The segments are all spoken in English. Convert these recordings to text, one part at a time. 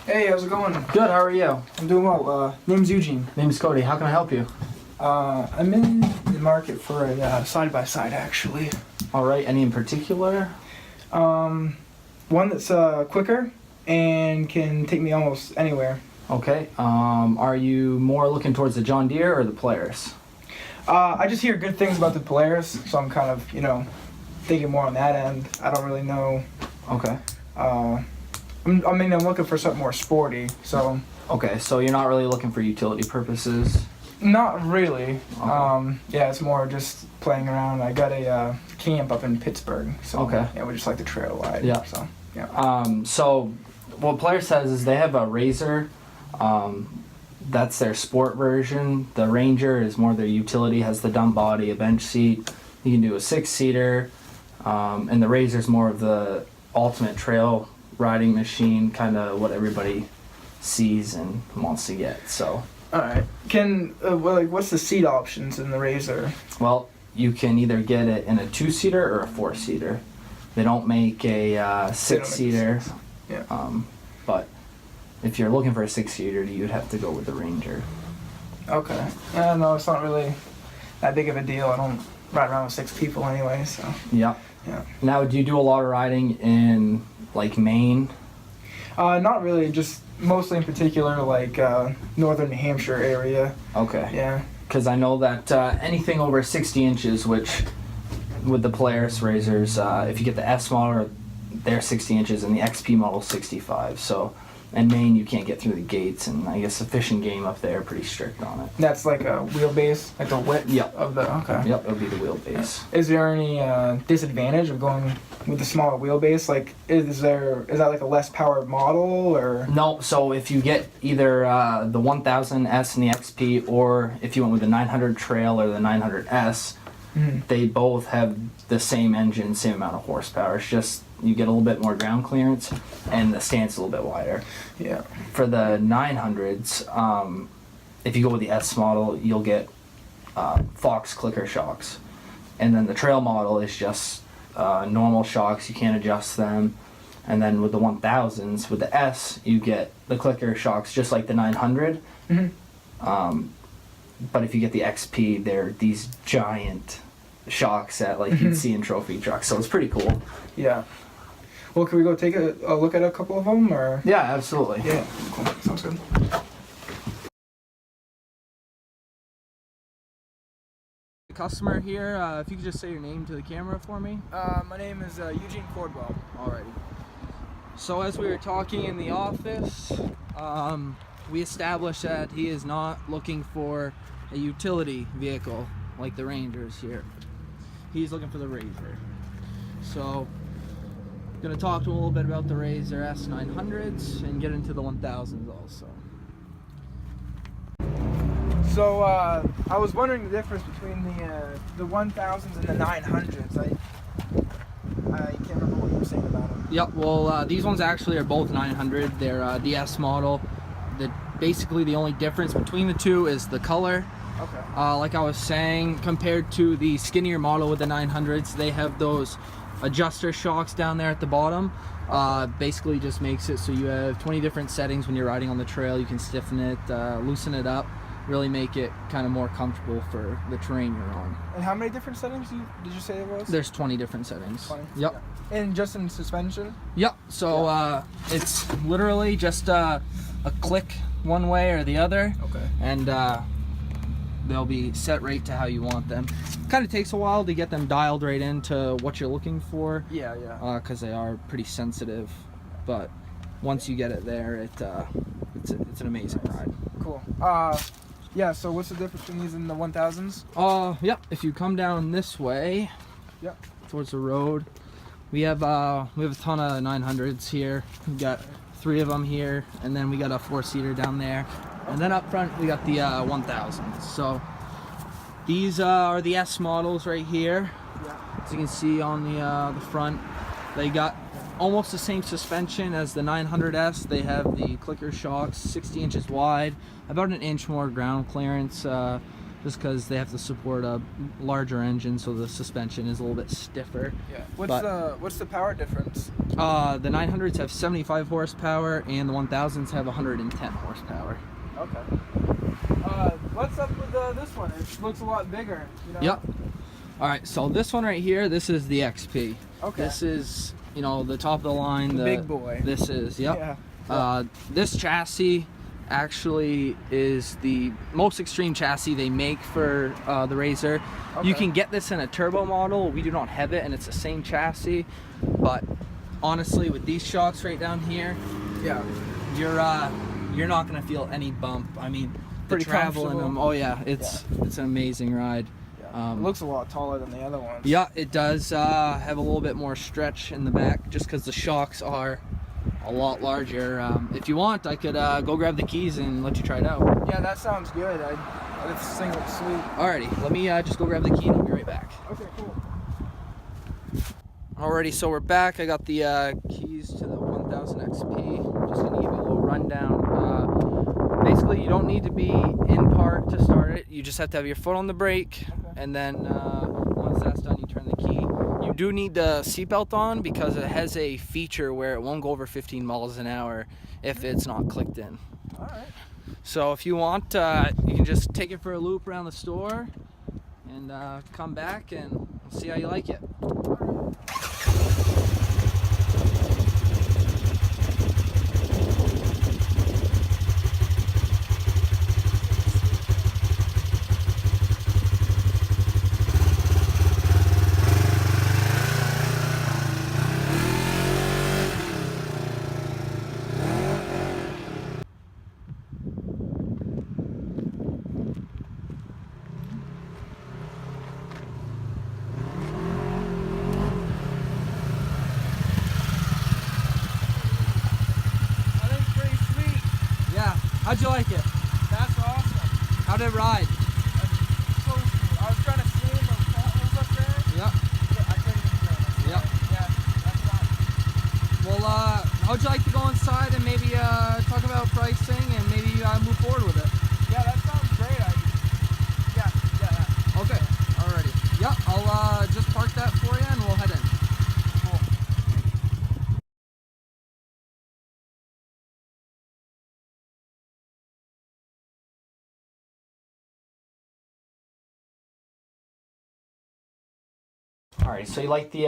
Hey, how's it going? Good, how are you? I'm doing well. Name's Eugene. Name's Cody. How can I help you? I'm in the market for a side-by-side, actually. All right, any in particular? One that's quicker and can take me almost anywhere. Okay, are you more looking towards the John Deere or the Polaris? I just hear good things about the Polaris, so I'm kind of, thinking more on that end. I don't really know. Okay. I'm looking for something more sporty, so. Okay, so you're not really looking for utility purposes? Not really. Okay. Yeah, it's more just playing around. I got a camp up in Pittsburgh, so okay. Yeah, we just like the trail ride. Yeah. So yeah. So what Polaris says is they have a Razor. That's their sport version. The Ranger is more their utility. Has the dump body, a bench seat. You can do a 6-seater, and the Razor is more of the ultimate trail riding machine, kind of what everybody sees and wants to get. So. All right. What's the seat options in the Razor? Well, you can either get it in a 2-seater or a 4-seater. They don't make a 6-seater. Yeah. But if you're looking for a 6-seater, you'd have to go with the Ranger. Okay. Yeah, no, it's not really that big of a deal. I don't ride around with 6 people anyway, so. Yeah. Yeah. Now, do you do a lot of riding in like Maine? Not really. Just mostly in particular like northern New Hampshire area. Okay. Yeah. Because I know that anything over 60 inches, which with the Polaris Razors, if you get the S model, they're 60 inches, and the XP model 65. So in Maine, you can't get through the gates, and I guess the fishing game up there are pretty strict on it. That's like a wheelbase, like the width of the. Okay. Yep, it'll be the wheelbase. Is there any disadvantage of going with the smaller wheelbase? Like, is that like a less powered model or? No. So if you get either the 1000S and the XP, or if you went with the 900 Trail or the 900S, they both have the same engine, same amount of horsepower. It's just you get a little bit more ground clearance, and the stance a little bit wider. Yeah. For the 900s, if you go with the S model, you'll get Fox clicker shocks, and then the Trail model is just normal shocks. You can't adjust them. And then with the 1000s, with the S, you get the clicker shocks just like the 900. But if you get the XP, they're these giant shocks that like you'd see in trophy trucks. So it's pretty cool. Yeah. Well, can we go take a look at a couple of them, or? Yeah, absolutely. Yeah. Cool. Sounds good. Customer here, if you could just say your name to the camera for me. My name is Eugene Cordwell. Alrighty. So as we were talking in the office, we established that he is not looking for a utility vehicle like the Rangers here. He's looking for the Razor. So I'm going to talk to him a little bit about the Razor S900s and get into the 1000s also. So I was wondering the difference between the 1000s and the 900s. I can't remember what you were saying about them. Yep. Well, these ones actually are both 900. They're the S model. Basically, the only difference between the two is the color. Okay. Like I was saying, compared to the skinnier model with the 900s, they have those adjuster shocks down there at the bottom. Basically just makes it so you have 20 different settings when you're riding on the trail. You can stiffen it, loosen it up, really make it kind of more comfortable for the terrain you're on. And how many different settings did you say it was? There's 20 different settings. 20? Yep. Yeah. And just in suspension? Yep. So it's literally just a click one way or the other. Okay. And they'll be set right to how you want them. Kind of takes a while to get them dialed right into what you're looking for. Yeah. Because they are pretty sensitive, but once you get it there, it's an amazing ride. Cool. Yeah. So what's the difference between these and the 1000s? Yep. If you come down this way, yep, towards the road, we have a ton of 900s here. We got 3 of them here, and then we got a 4-seater down there, and then up front we got the 1000s. So these are the S models right here. Yeah. As you can see on the front, they got almost the same suspension as the 900S. They have the clicker shocks, 60 inches wide, about an inch more ground clearance. just because they have to support a larger engine, so the suspension is a little bit stiffer. Yeah. But- What's the power difference? The 900s have 75 horsepower, and the 1000s have 110 horsepower. Okay. What's up with this one? It looks a lot bigger. You know? Yep. All right, so this one right here, this is the XP. Okay. This is, you know, the top of the line. The big boy. This is, yep. Yeah. This chassis actually is the most extreme chassis they make for the Razor. Okay. You can get this in a turbo model. We do not have it, and it's the same chassis. But honestly, with these shocks right down here, Yeah. you're not gonna feel any bump. I mean, the Pretty travel in comfortable. them. Oh yeah, it's an amazing ride. Yeah. It looks a lot taller than the other ones. Yeah, it does have a little bit more stretch in the back, just because the shocks are a lot larger. If you want, I could go grab the keys and let you try it out. Yeah, that sounds good. This thing looks sweet. Alrighty, let me just go grab the key and I'll be right back. Okay, cool. Alrighty, so we're back. I got the keys to the 1000 XP. Just gonna give you a little rundown. Basically, you don't need to be in park to start it. You just have to have your foot on the brake, Okay. and then once that's done, you turn the key. You do need the seatbelt on because it has a feature where it won't go over 15 miles an hour if it's not clicked in. All right. So if you want, you can just take it for a loop around the store and come back and see how you like it. How'd you like it? That's awesome. How'd it ride? So, I was trying to see those potholes up there. Yep. But I couldn't even see them. Yep. Yeah, that's fine. Well, how'd you like to go inside and maybe talk about pricing and maybe move forward with it? Yeah, that sounds great. Yeah. Okay. Alrighty. Yep. I'll just park that for you and we'll head in. Cool. Alright. So you like the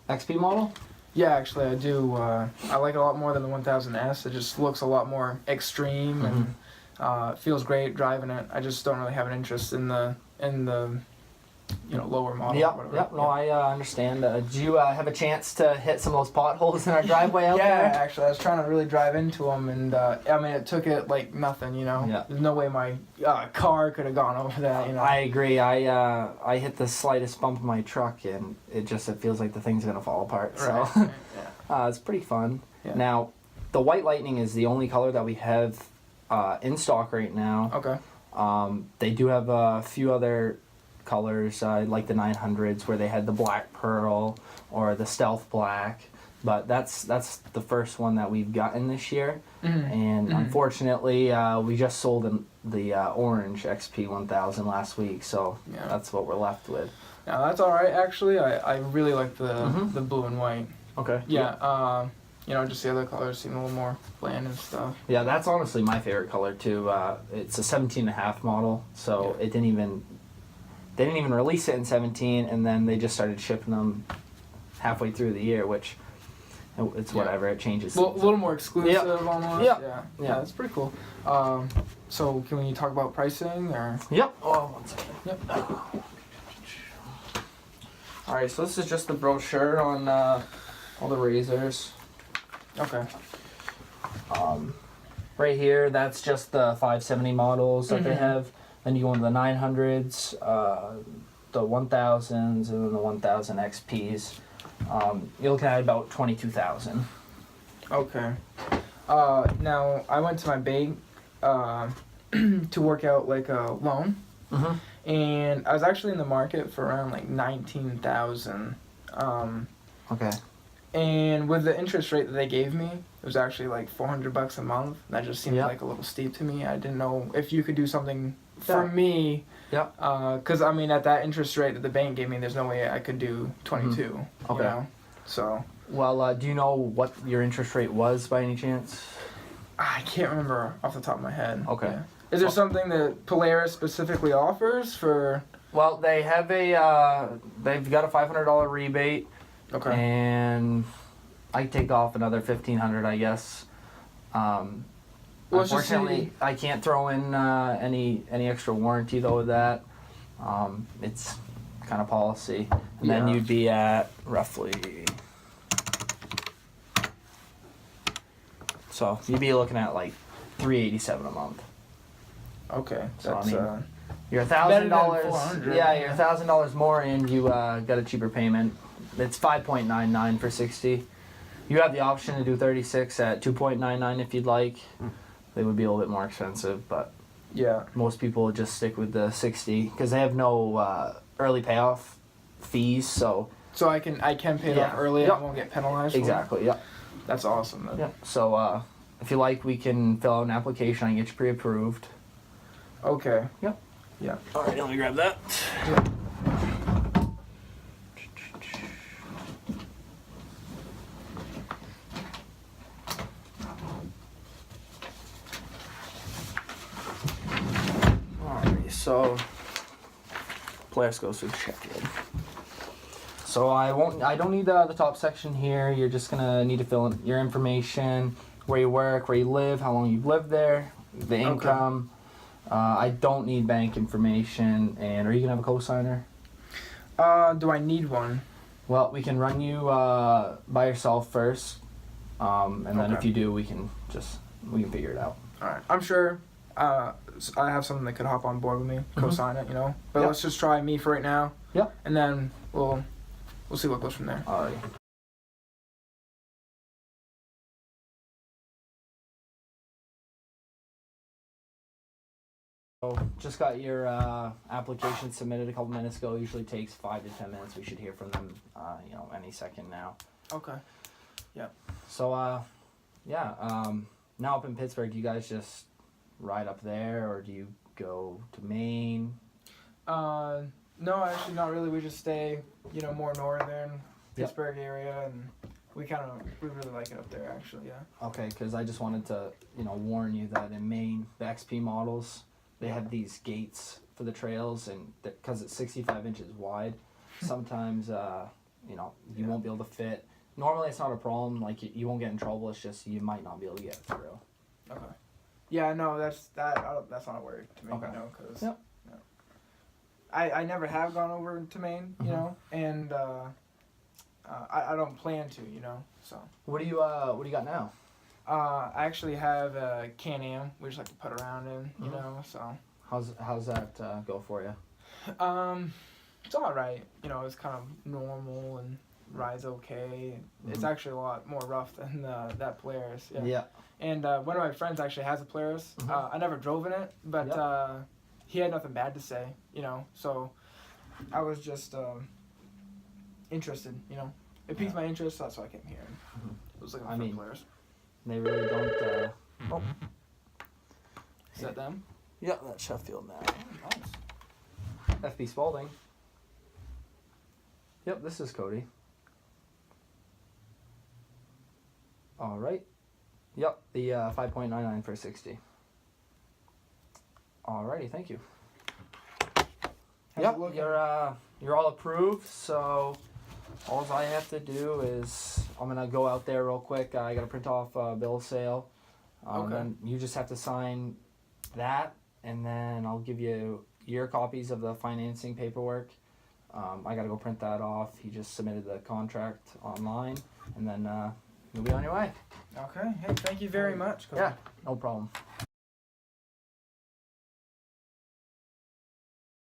XP model? Yeah, actually, I do. I like it a lot more than the 1000S. It just looks a lot more extreme and it feels great driving it. I just don't really have an interest in the lower model. or Yep. whatever. Yep. No, I understand. Did you have a chance to hit some of those potholes in our driveway out Yeah, there? actually, I was trying to really drive into them, and I mean, it took it like nothing, you know. Yeah. There's no way my car could have gone over that, you know. I agree. I hit the slightest bump of my truck and it feels like the thing's gonna fall apart. So Right. Yeah. it's pretty fun. Yeah. Now, the white lightning is the only color that we have in stock right now. Okay. They do have a few other colors, like the 900s, where they had the black pearl or the stealth black. But that's the first one that we've gotten this year. Mhm. And Mhm. unfortunately, we just sold the orange XP 1000 last week, so Yeah. that's what we're left with. Now that's all right. Actually, I really like the Mhm. the blue and white. Okay. Yeah. Just the other colors seem a little more bland and stuff. Yeah, that's honestly my favorite color too. It's a 17.5 model, so Yeah. they didn't even release it in 17, and then they just started shipping them halfway through the year, which it's whatever. It changes. A little more exclusive almost. Yep. Yeah. Yeah. Yeah, that's pretty cool. So can we talk about pricing or? Yep. Oh, 1 second. Yep. All right, so this is just the brochure on all the razors. Okay. Right here, that's just the 570 models that they Mhm. have. Then you go into the 900s, the 1000s, and then the 1000 XPs. You're looking at about 22,000. Okay. Now I went to my bank to work out like a loan, Mm-hmm. and I was actually in the market for around like 19,000. Okay. And with the interest rate that they gave me, it was actually like $400 a month. That just seemed Yeah. like a little steep to me. I didn't know if you could do something for Yeah. me. Yeah. Because I mean, at that interest rate that the bank gave me, there's no way I could do 22. Okay. You know? So Well, do you know what your interest rate was by any chance? I can't remember off the top of my head. Okay. Yeah. Is there something that Polaris specifically offers for? Well, they have they've got a $500 rebate. Okay. And I take off another $1,500, I guess. Well, let's just Unfortunately, I can't throw in any extra warranty though with that. It's kind of policy, and then Yeah. you'd be at roughly. So you'd be looking at like $387 a month. Okay. So, That's I mean, You're better than $1,000. $400, Yeah, you're yeah. $1,000 more, and you got a cheaper payment. It's 5.99 for 60. You have the option to do 36 at 2.99 if you'd like. They would be a little bit more expensive, but yeah. most people would just stick with the 60 because they have no early payoff fees. So So I can pay it Yeah. off early Yep. and I won't get penalized. for it? exactly, yeah, That's awesome. Then. yeah. So if you like, we can fill out an application and get you pre-approved. Okay. Yep. Yeah. All right, let me grab that. Alright, so Polaris goes through check-in. So I don't need the top section here. You're just gonna need to fill in your information, where you work, where you live, how long you've lived there, the income. I don't need bank information. And are you gonna have a cosigner? Do I need one? Well, we can run you by yourself first, and then if Okay. you do, we can figure it out. All right. I'm sure. I have someone that could hop on board with me, co-sign it. You know. But Yep. let's just try me for right now. Yep. And then we'll see what goes from there. Alright. So, just got your application submitted a couple minutes ago. Usually takes 5 to 10 minutes. We should hear from them, any second now. Okay. So, now up in Pittsburgh, do you guys just ride up there, or do you go to Maine? No, actually not really. We just stay, more northern Pittsburgh area, and we really like it up there actually. Yeah. Okay, because I just wanted to, warn you that in Maine, the XP models, they have these gates for the trails, and because it's 65 inches wide, sometimes, you won't be able to fit. Normally, it's not a problem. Like, you won't get in trouble. It's just you might not be able to get through. Okay. Yeah, no, that's not a worry to me. Okay. Because Yep. I never have gone over to Maine, and I don't plan to, So What do you got now? I actually have a Can-Am. We just like to put around in, So How's that go for you? it's all right. It's kind of normal and rides okay. It's actually a lot more rough than that Polaris. Yeah. And one of my friends actually has a Polaris. I never drove in it, but he had nothing bad to say, So I was just interested, It piqued my interest, so that's why I came here. I was looking for a Polaris. They really don't. Is that them? Yeah, that's Sheffield now. Nice. FB Spalding. Yep, this is Cody. All right. Yep, the 5.99 for 60. Alrighty, thank you. Yep, you're all approved. So all I have to do is I'm gonna go out there real quick. I gotta print off a bill of sale. Okay. Then you just have to sign that, and then I'll give you your copies of the financing paperwork. I gotta go print that off. He just submitted the contract online, and then you'll be on your way. Okay. Hey, thank you very much. Yeah, no problem.